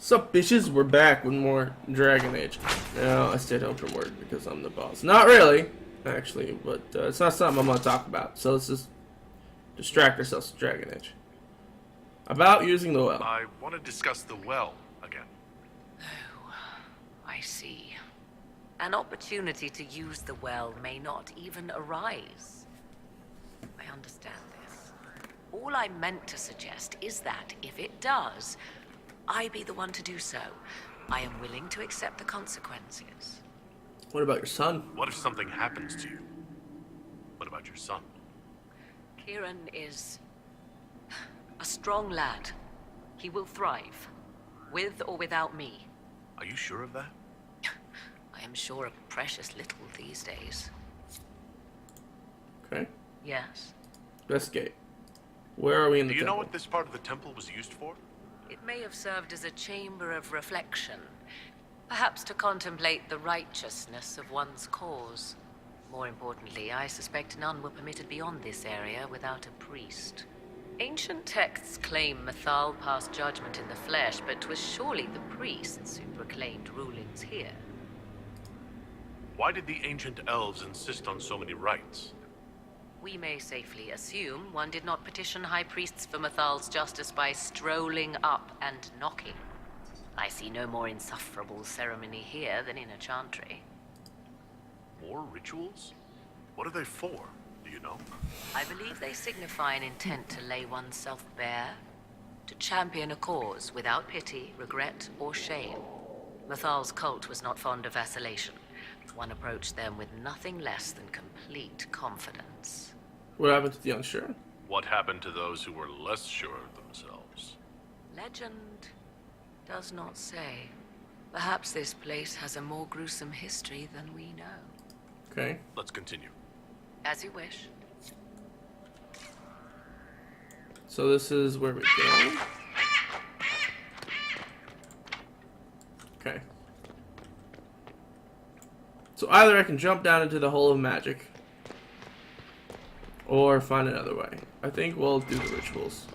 Sup, bitches? We're back with more Dragon Age. No, I stayed home from work because I'm the boss. Not really, actually, but it's not something I'm gonna talk about. So let's just distract ourselves with Dragon Age. About using the well. I want to discuss the well again. Oh, I see. An opportunity to use the well may not even arise. I understand this. All I meant to suggest is that, if it does, I be the one to do so. I am willing to accept the consequences. What about your son? What if something happens to you? What about your son? Kieran is a strong lad. He will thrive, with or without me. Are you sure of that? I am sure of precious little these days. Okay. Yes. Investigate. Where are we in the Do you know temple? what this part of the temple was used for? It may have served as a chamber of reflection, perhaps to contemplate the righteousness of one's cause. More importantly, I suspect none were permitted beyond this area without a priest. Ancient texts claim Mathal passed judgment in the flesh, but 'twas surely the priests who proclaimed rulings here. Why did the ancient elves insist on so many rites? We may safely assume one did not petition high priests for Mathal's justice by strolling up and knocking. I see no more insufferable ceremony here than in a chantry. More rituals? What are they for? Do you know? I believe they signify an intent to lay oneself bare, to champion a cause without pity, regret, or shame. Mathal's cult was not fond of vacillation. One approached them with nothing less than complete confidence. What happened to the unsure? What happened to those who were less sure of themselves? Legend does not say. Perhaps this place has a more gruesome history than we know. Okay. Let's continue. As you wish. So this is where we go. Okay. So either I can jump down into the hole of magic, or find another way. I think we'll do the rituals.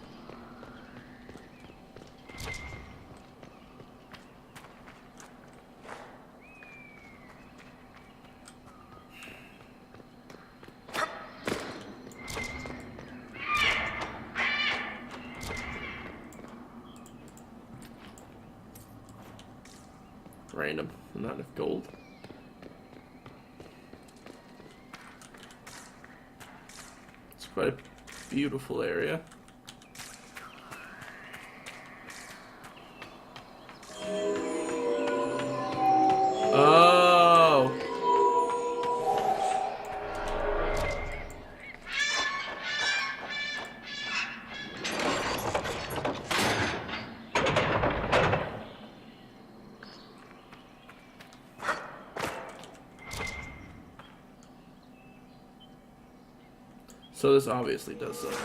Random, not enough gold. It's quite a beautiful area. Oh. So this obviously does something.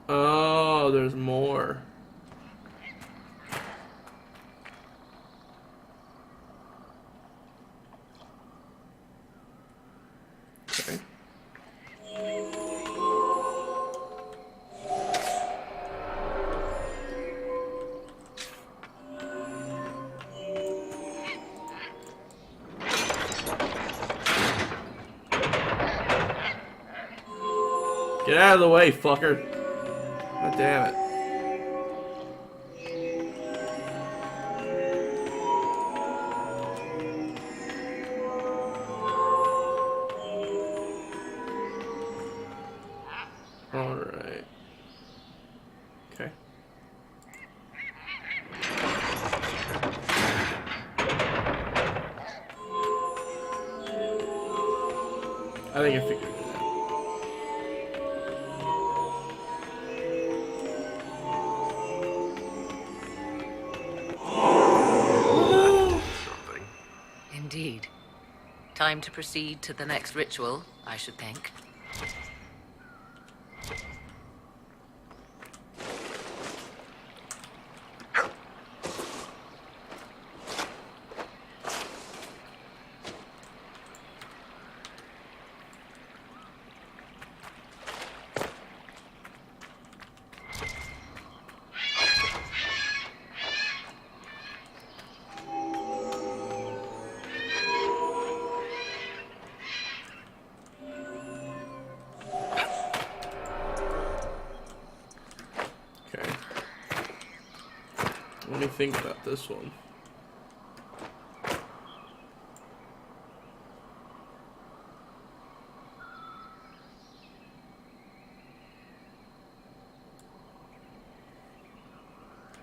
Oh, there's more. Okay. Get out of the way, fucker. God damn it. Alright. Okay. I think I figured it out. Time to proceed to the next ritual, I should think. Let me think about this one.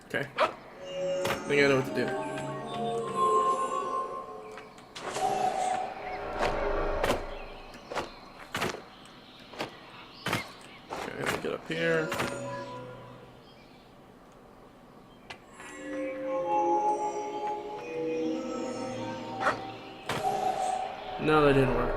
Okay. I think I know what to do. Okay, let me get up here. No, that didn't work.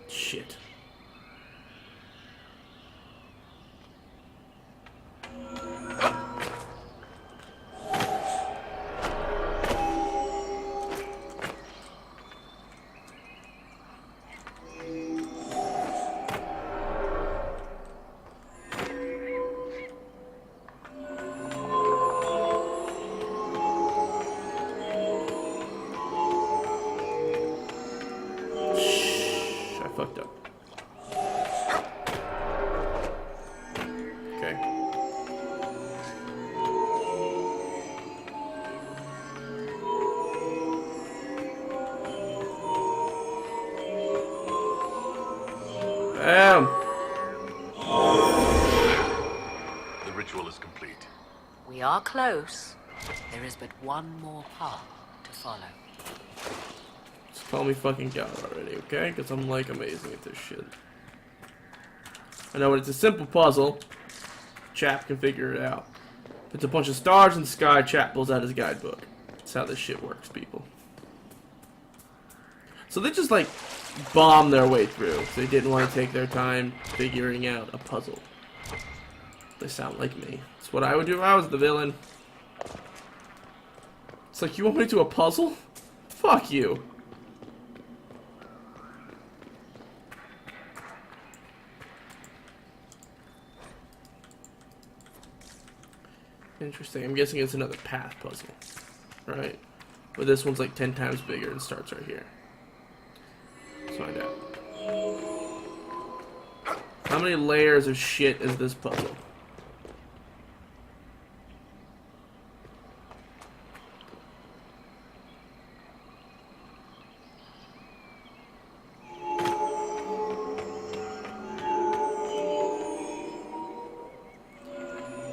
Shit. I fucked up. Okay. Bam! The ritual is complete. We are close. There is but one more path to follow. Just call me fucking God already, okay? Because I'm like amazing at this shit. I know it's a simple puzzle. Chappe can figure it out. If it's a bunch of stars in the sky, Chappe pulls out his guidebook. That's how this shit works, people. So they just like bombed their way through. They didn't want to take their time figuring out a puzzle. They sound like me. It's what I would do if I was the villain. It's like, you want me to do a puzzle? Fuck you. Interesting. I'm guessing it's another path puzzle. Right? But this one's like 10 times bigger and starts right here. Let's find out. How many layers of shit is this puzzle?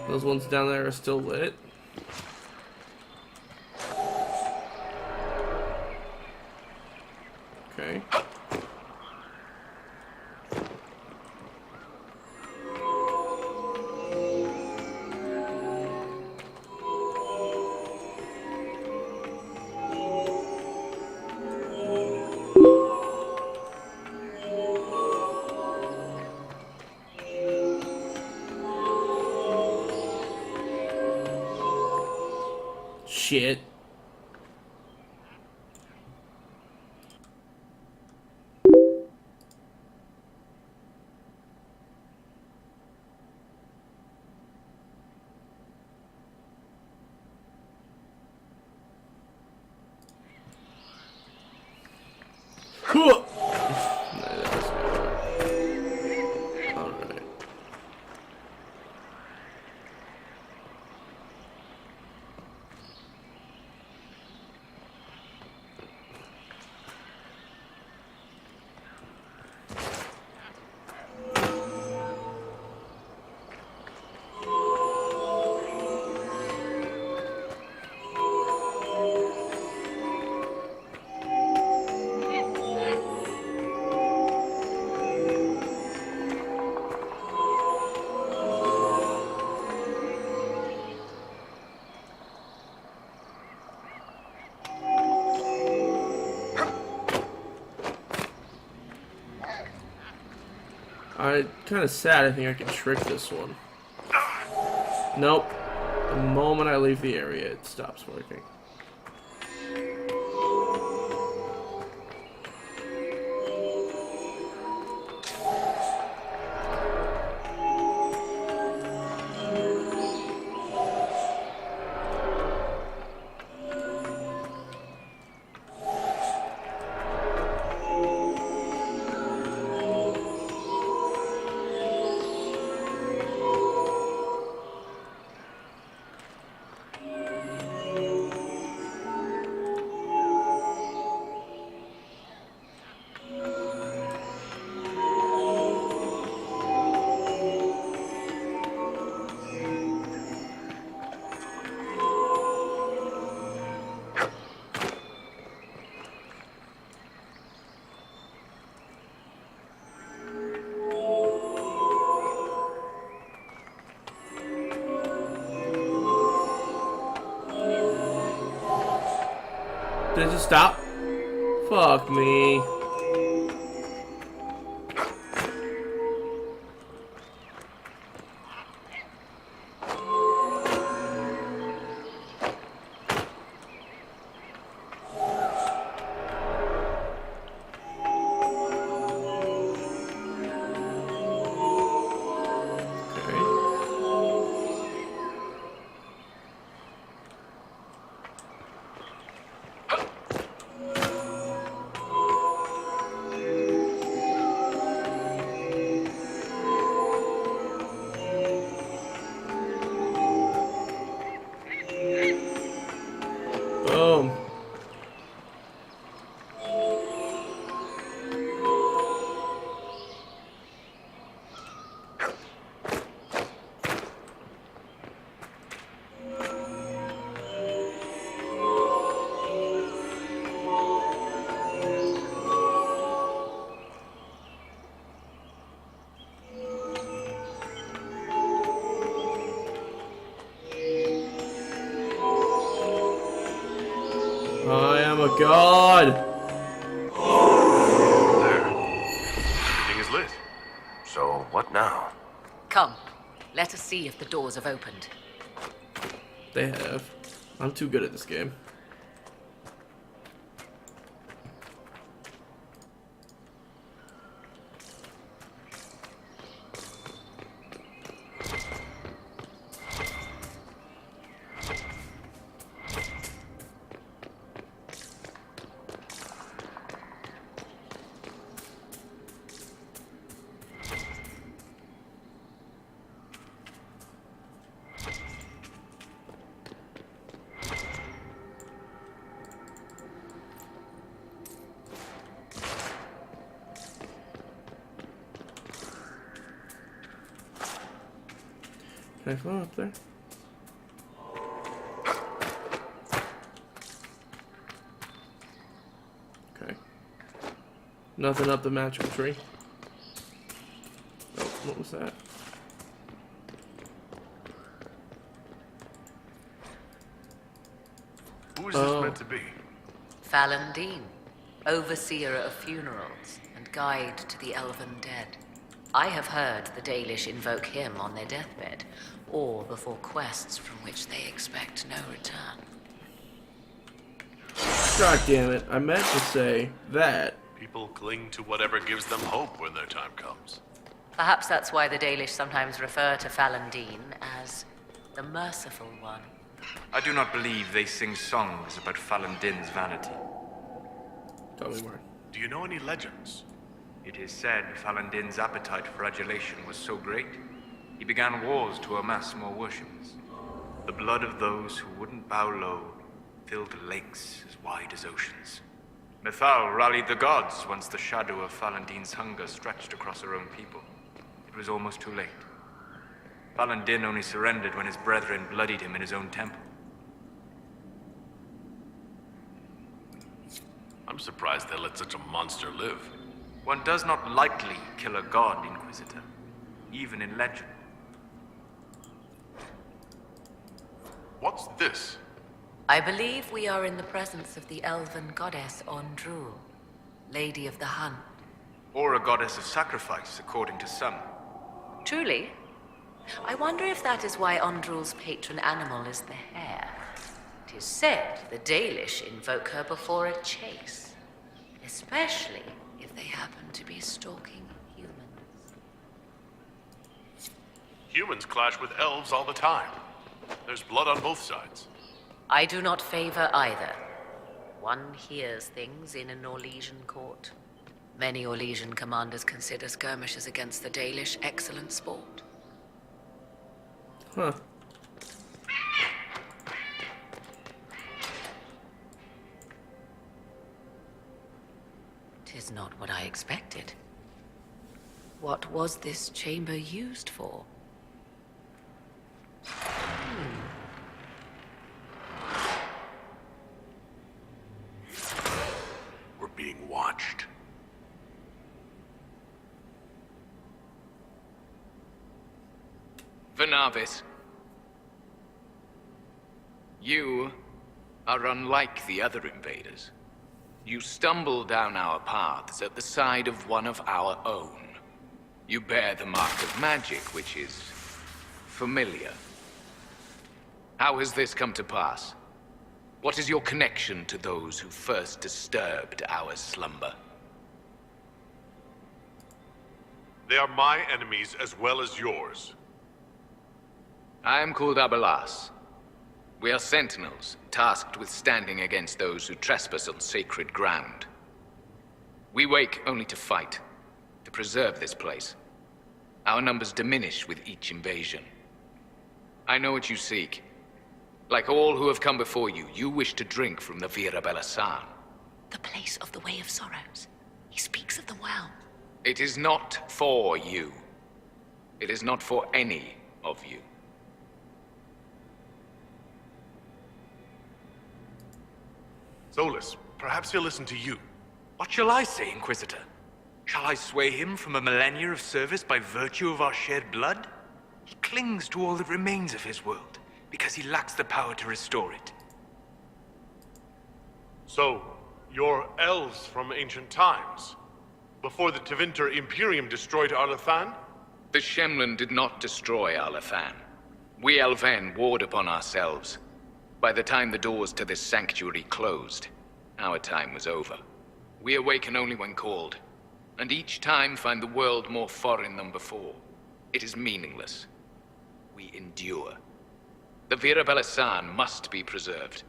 Those ones down there are still lit. Okay. Shit. Alright. I'm kind of sad. I think I can trick this one. Nope. The moment I leave the area, it stops working. Did it just stop? Fuck me. Boom. I am a god. There. Everything is lit. So, what now? Come, let us see if the doors have opened. They have. I'm too good at this game. Can I fly up there? Okay. Nothing up the magical tree. Oh, what was that? Who is this meant to be? Fallandine, overseer of funerals and guide to the elven dead. I have heard the Dalish invoke him on their deathbed, or before quests from which they expect no return. God damn it, I meant to say that. People cling to whatever gives them hope when their time comes. Perhaps that's why the Dalish sometimes refer to Fallandine as the Merciful One. I do not believe they sing songs about Fallandine's vanity. Tell me more. Do you know any legends? It is said Fallandine's appetite for adulation was so great, he began wars to amass more worshippers. The blood of those who wouldn't bow low filled lakes as wide as oceans. Mithal rallied the gods once the shadow of Fallandine's hunger stretched across her own people. It was almost too late. Fallandine only surrendered when his brethren bloodied him in his own temple. I'm surprised they let such a monster live. One does not lightly kill a god, Inquisitor, even in legend. What's this? I believe we are in the presence of the elven goddess Ondrul, Lady of the Hunt. Or a goddess of sacrifice, according to some. Truly? I wonder if that is why Ondrul's patron animal is the hare. It is said the Dalish invoke her before a chase, especially if they happen to be stalking humans. Humans clash with elves all the time. There's blood on both sides. I do not favor either. One hears things in an Orlesian court. Many Orlesian commanders consider skirmishes against the Dalish excellent sport. Huh. Tis not what I expected. What was this chamber used for? We're being watched. Vernavis, you are unlike the other invaders. You stumble down our paths at the side of one of our own. You bear the mark of magic, which is familiar. How has this come to pass? What is your connection to those who first disturbed our slumber? They are my enemies as well as yours. I am called Abelas. We are sentinels, tasked with standing against those who trespass on sacred ground. We wake only to fight, to preserve this place. Our numbers diminish with each invasion. I know what you seek. Like all who have come before you, you wish to drink from the Vira Belasan. The place of the Way of Sorrows. He speaks of them well. It is not for you. It is not for any of you. Solus, perhaps he'll listen to you. What shall I say, Inquisitor? Shall I sway him from a millennia of service by virtue of our shared blood? He clings to all that remains of his world, because he lacks the power to restore it. So, you're elves from ancient times? Before the Tevinter Imperium destroyed Arlathan? The Shemlin did not destroy Arlathan. We Elven warred upon ourselves. By the time the doors to this sanctuary closed, our time was over. We awaken only when called, and each time find the world more foreign than before. It is meaningless. We endure. The Vira Belasan must be preserved.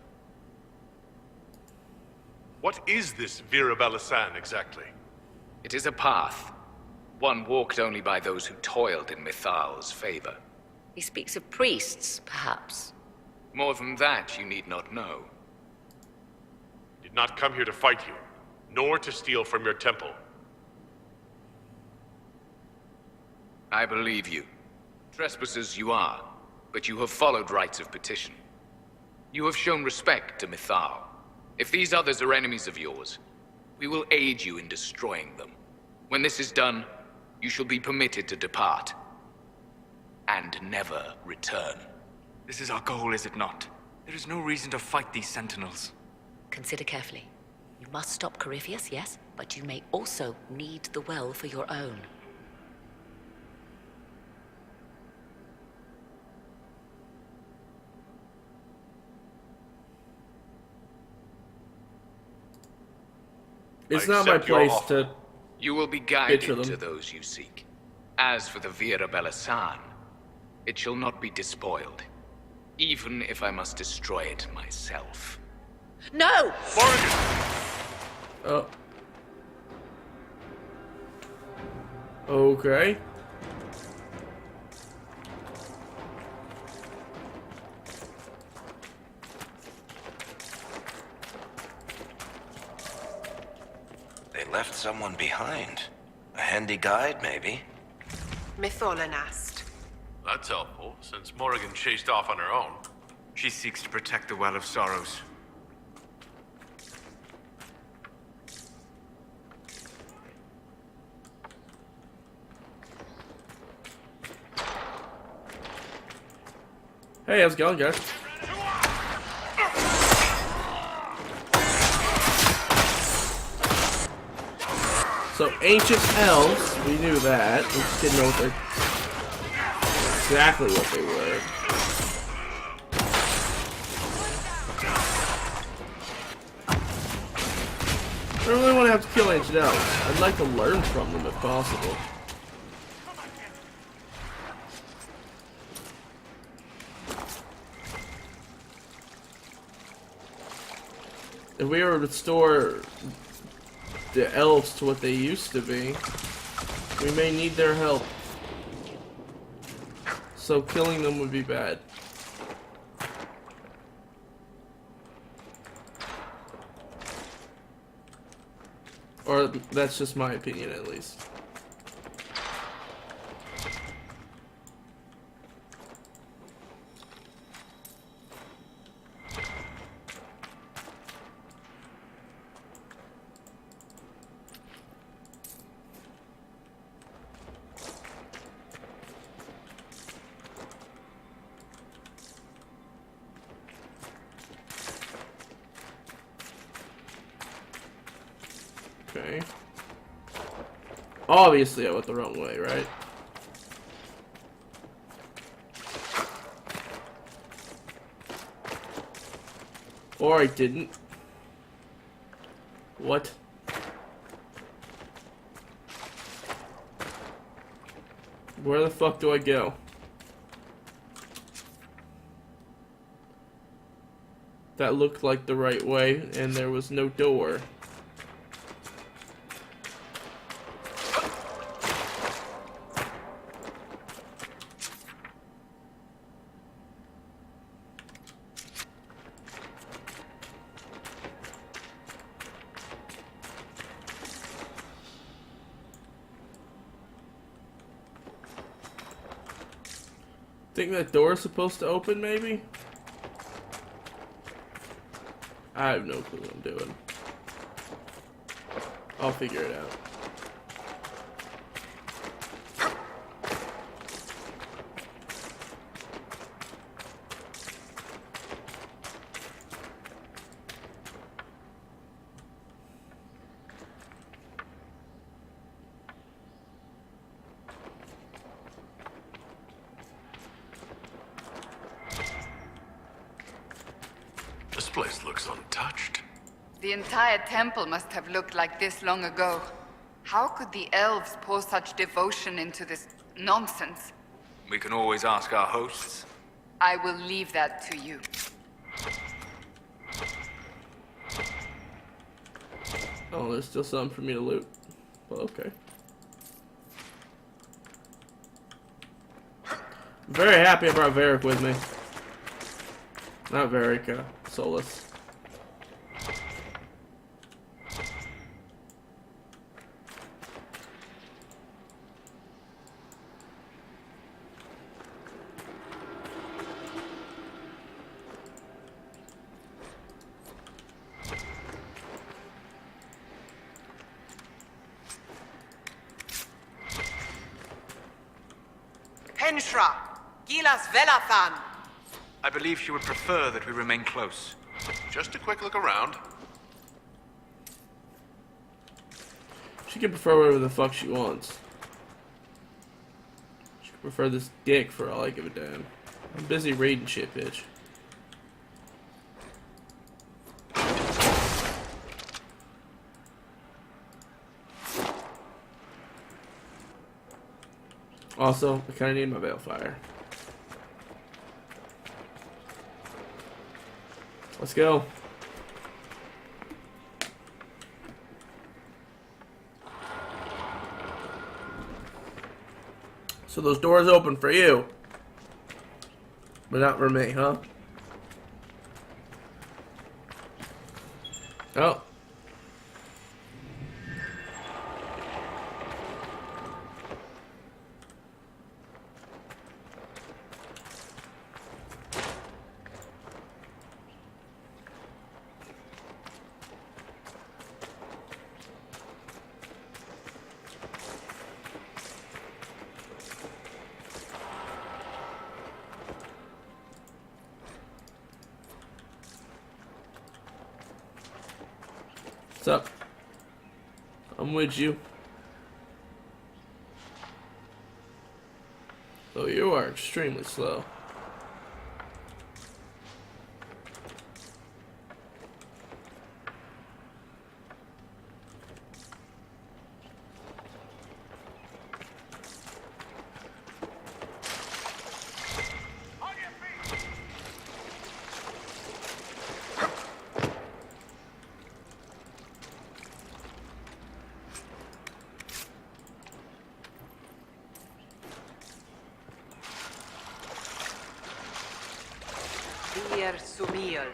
What is this Vira Belasan exactly? It is a path, one walked only by those who toiled in Mithal's favor. He speaks of priests, perhaps. More than that, you need not know. Did not come here to fight you, nor to steal from your temple. I believe you. Trespassers you are, but you have followed rites of petition. You have shown respect to Mithal. If these others are enemies of yours, we will aid you in destroying them. When this is done, you shall be permitted to depart. And never return. This is our goal, is it not? There is no reason to fight these sentinels. Consider carefully. You must stop Corypheus, yes, but you may also need the well for your own. It's I not my accept your place offer. to. You will be Bitch guided with to them. those you seek. As for the Vira Belasan, it shall not be despoiled. Even if I must destroy it myself. No! Morgan! Oh. Okay. They left someone behind. A handy guide, maybe? Mytholanast. That's helpful, since Morrigan chased off on her own. She seeks to protect the Well of Sorrows. Hey, how's it going, guys? So ancient elves, we knew that. We just didn't know what they're exactly what they were. I don't really want to have to kill ancient elves. I'd like to learn from them if possible. If we were to restore the elves to what they used to be, we may need their help. So killing them would be bad. Or that's just my opinion, at least. Okay. Obviously I went the wrong way, right? Or I didn't. What? Where the fuck do I go? That looked like the right way, and there was no door. Think that door's supposed to open, maybe? I have no clue what I'm doing. I'll figure it out. This place looks untouched. The entire temple must have looked like this long ago. How could the elves pour such devotion into this nonsense? We can always ask our hosts. I will leave that to you. Oh, there's still something for me to loot. Well, okay. I'm very happy I brought Varric with me. Not Varric, Solus. Henshra, Gilas Velathan. I believe she would prefer that we remain close. Just a quick look around. She can prefer whatever the fuck she wants. She can prefer this dick for all I give a damn. I'm busy reading shit, bitch. Also, I kinda need my Balefire. Let's go. So those doors open for you, but not for me, huh? Oh. What's up? I'm with you. Oh, you are extremely slow. Hier Sumil.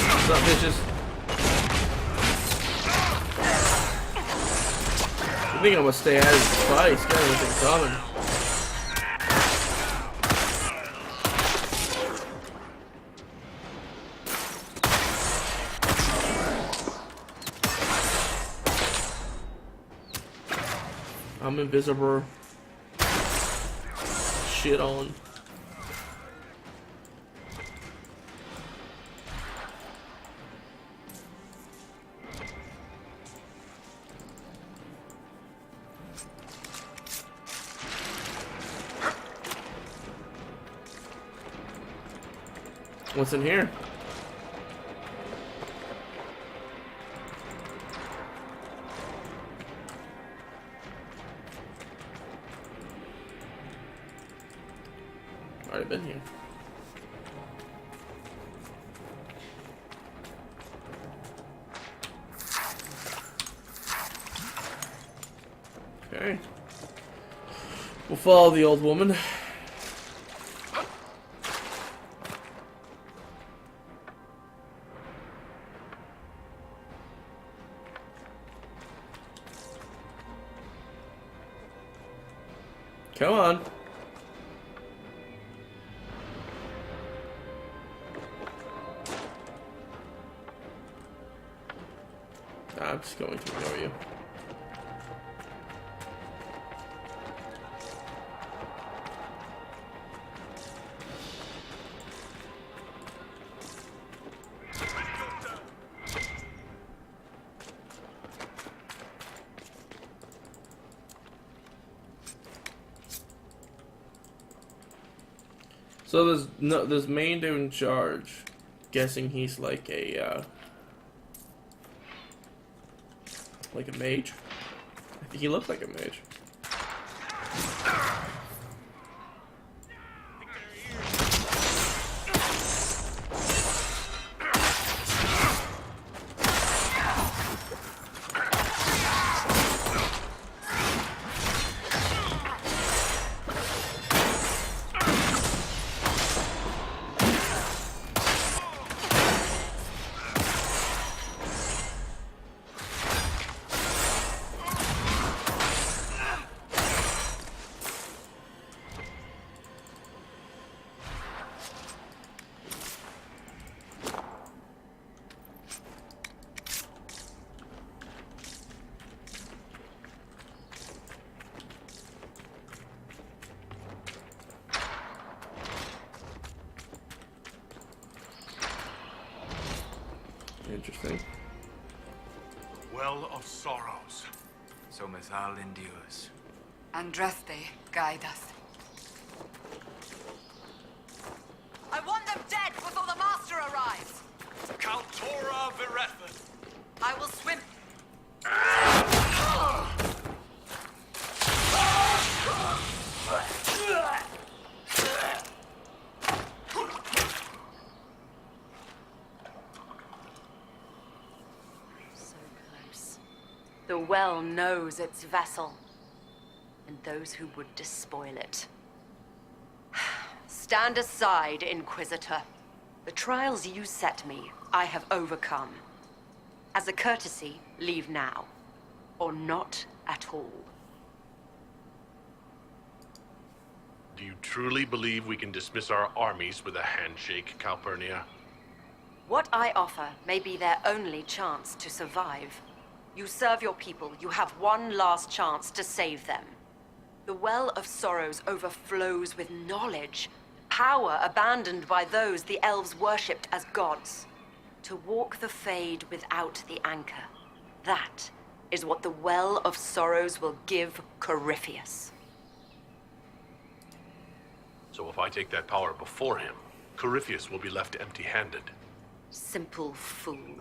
What's up, bitches? I think I'm gonna stay out of this fight. He's got everything coming. I'm invisible. Shit on. What's in here? Already been here. Okay. We'll follow the old woman. Come on. I'm just going to ignore you. So there's main dude in charge. Guessing he's like a mage. I think he looks like a mage. Interesting. Well of Sorrows. So Mithal endures. Andraste, guide us. I want them dead before the Master arrives. Kaltora Virethan. I will swim. So close. The well knows its vessel, and those who would despoil it. Stand aside, Inquisitor. The trials you set me, I have overcome. As a courtesy, leave now. Or not at all. Do you truly believe we can dismiss our armies with a handshake, Calpurnia? What I offer may be their only chance to survive. You serve your people, you have one last chance to save them. The Well of Sorrows overflows with knowledge, Power abandoned by those the elves worshipped as gods. To walk the Fade without the anchor. That is what the Well of Sorrows will give Corypheus. So if I take that power before him, Corypheus will be left empty-handed. Simple fool.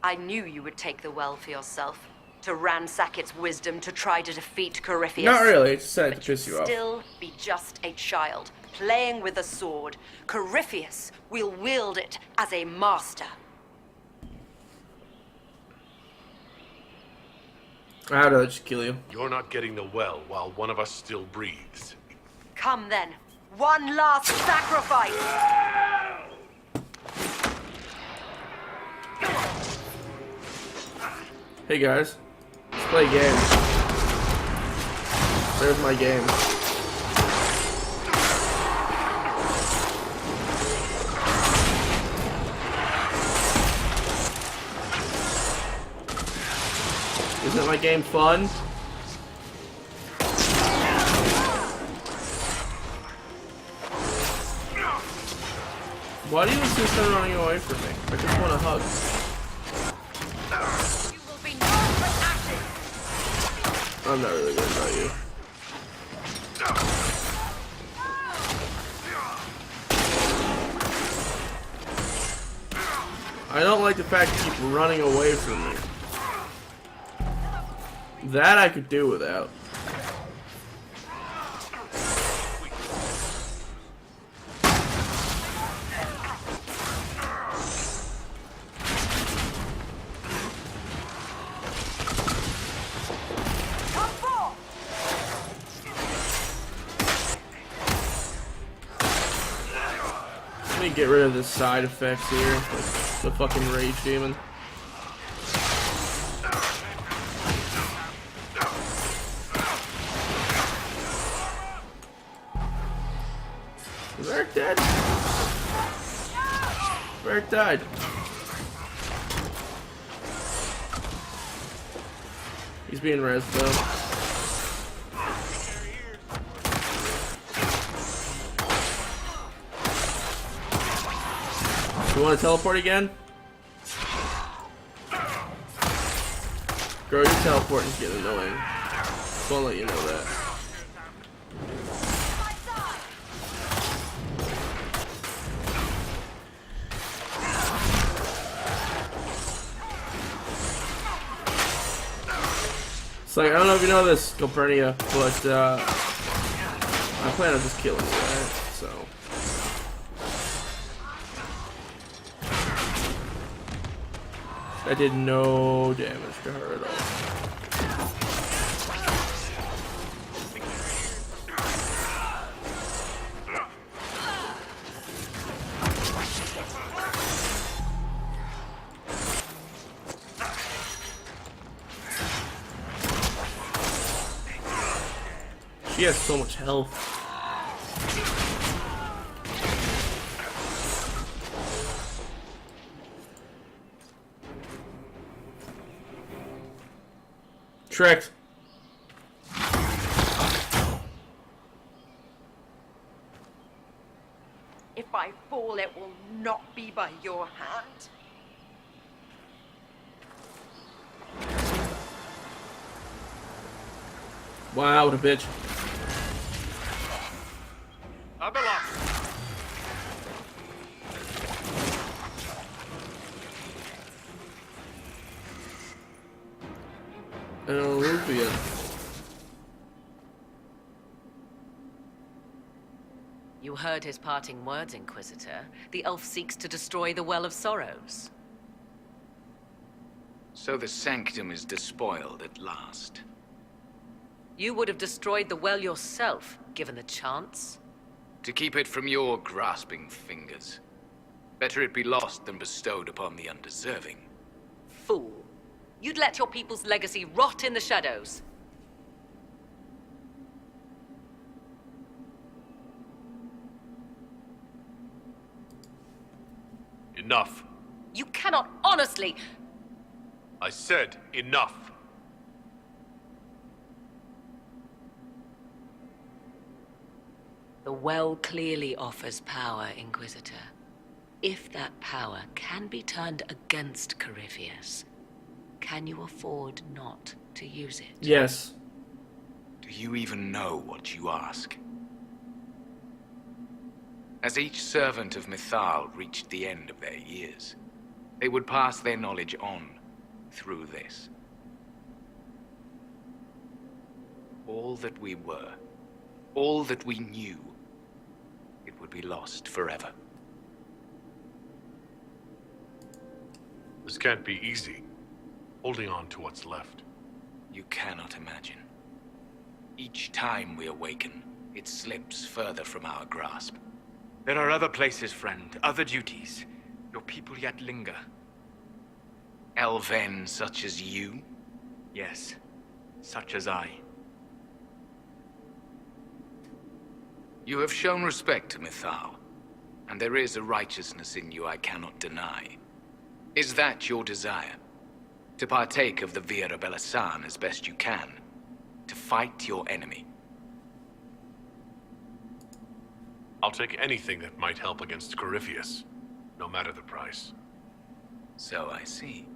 I knew you would take the well for yourself. To ransack its wisdom to try to defeat Corypheus. Not really, it's sad to But piss you off. still be just a child, playing with a sword. Corypheus will wield it as a master. I'd rather just kill you. You're not getting the well while one of us still breathes. Come then. One last sacrifice! Hey guys, let's play a game. There's my game. Isn't my game fun? Why do you insist on running away from me? I just want a hug. You will be known for ashes! I'm not really worried about you. I don't like the fact you keep running away from me. That I could do without. Let me get rid of the side effects here. Like the fucking rage demon. Is Eric dead? Eric died. He's being rezzed though. You want to teleport again? Girl, your teleporting's getting annoying. Just want to let you know that. It's like, I don't know if you know this, Calpurnia, but I plan on just killing you, right? So. I did no damage to her at all. She has so much health. Tricked. If I fall, it will not be by your hand. Wow, what a bitch. Abelard! And Olivia. You heard his parting words, Inquisitor. The elf seeks to destroy the Well of Sorrows. So the sanctum is despoiled at last. You would have destroyed the well yourself, given the chance. To keep it from your grasping fingers. Better it be lost than bestowed upon the undeserving. Fool. You'd let your people's legacy rot in the shadows. Enough. You cannot honestly... I said enough. The The well clearly offers power, Inquisitor. If that power can be turned against Corypheus, can you afford not to use it? Yes. Do you even know what you ask? As each servant of Mythal reached the end of their years, they would pass their knowledge on through this. All that we were, all that we knew, it would be lost forever. This can't be easy. Holding on to what's left. You cannot imagine. Each time we awaken, it slips further from our grasp. There are other places, friend, other duties. Your people yet linger. Elven such as you? Yes, such as I. You have shown respect to Mythal, and there is a righteousness in you I cannot deny. Is that your desire? To partake of the Vira Belasan as best you can? To fight your enemy? I'll take anything that might help against Corypheus, no matter the price. So I see.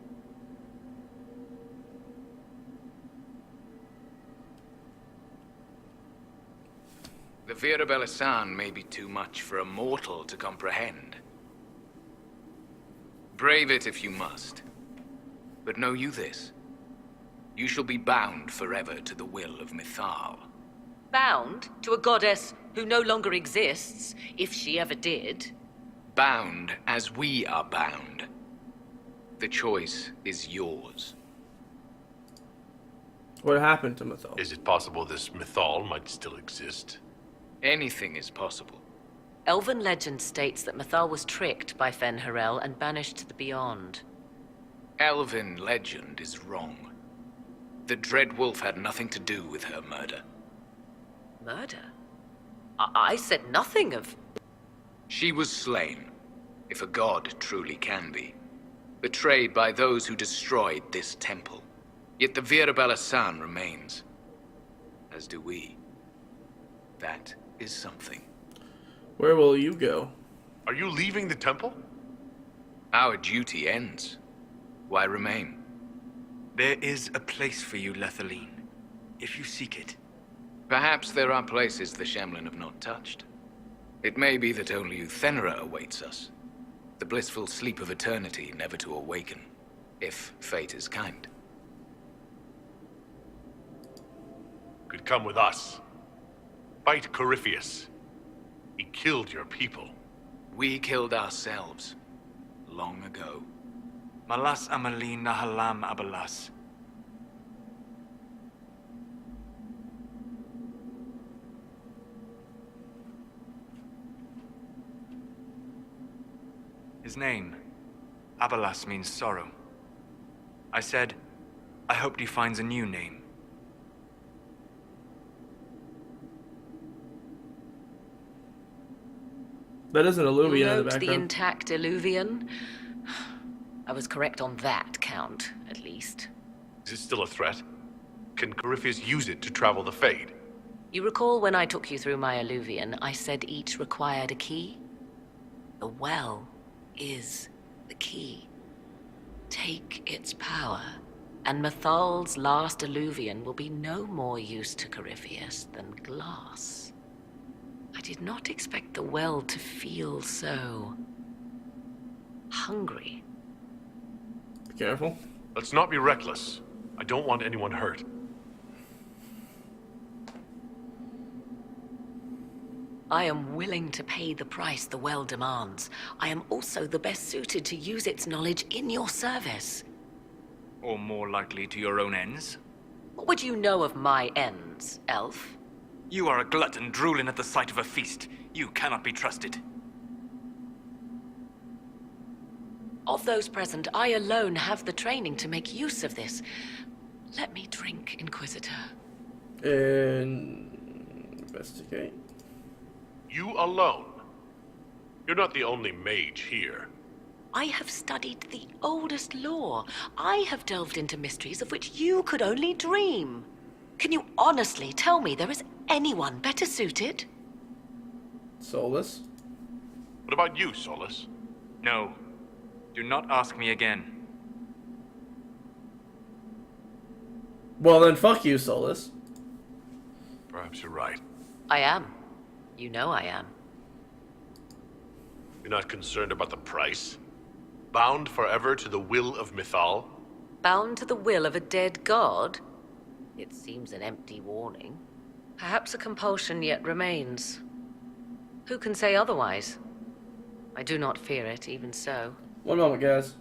The Vira Belasan may be too much for a mortal to comprehend. Brave it if you must. But know you this. You shall be bound forever to the will of Mythal. Bound to a goddess who no longer exists, if she ever did. Bound as we are bound. The choice is yours. What happened to Mythal? Is it possible this Mythal might still exist? Anything is possible. Elven legend states that Mythal was tricked by Fen'Harel and banished to the Beyond. Elven legend is wrong. The Dread Wolf had nothing to do with her murder. Murder? I said nothing of... She was slain, if a god truly can be. Betrayed by those who destroyed this temple. Yet the Vira Belasan remains. As do we. That is something. Where will you go? Are you leaving the temple? Our duty ends. Why remain? There is a place for you, Lethaline, if you seek it. Perhaps there are places the Shemlin have not touched. It may be that only Uthenera awaits us. The blissful sleep of eternity, never to awaken, if fate is kind. Could come with us. Fight Corypheus. He killed your people. We killed ourselves, long ago. Malas Amalin Nahalam Abalas. His name, Abalas, means sorrow. I said, I hoped he finds a new name. That is an alluvian in the Note the background. intact alluvian. I was correct on that count, at least. Is it still a threat? Can Corypheus use it to travel the Fade? You recall when I took you through my alluvian, I said each required a key? The well is the key. Take its power, and Mythal's last alluvian will be no more use to Corypheus than glass. I did not expect the well to feel so... hungry. Be careful. Let's not be reckless. I don't want anyone hurt. I am willing to pay the price the well demands. I am also the best suited to use its knowledge in your service. Or more likely to your own ends. What would you know of my ends, elf? You are a glutton drooling at the sight of a feast. You cannot be trusted. Of those present, I alone have the training to make use of this. Let me drink, Inquisitor. Investigate. You alone? You're not the only mage here. I have studied the oldest lore. I have delved into mysteries of which you could only dream. Can you honestly tell me there is anyone better suited? Solus? What about you, Solus? No. Do not ask me again. Well then, fuck you, Solus. Perhaps you're right. I am. You know I am. You're not concerned about the price? Bound forever to the will of Mythal? Bound to the will of a dead god? It seems an empty warning. Perhaps a compulsion yet remains. Who can say otherwise? I do not fear it, even so. One moment, guys.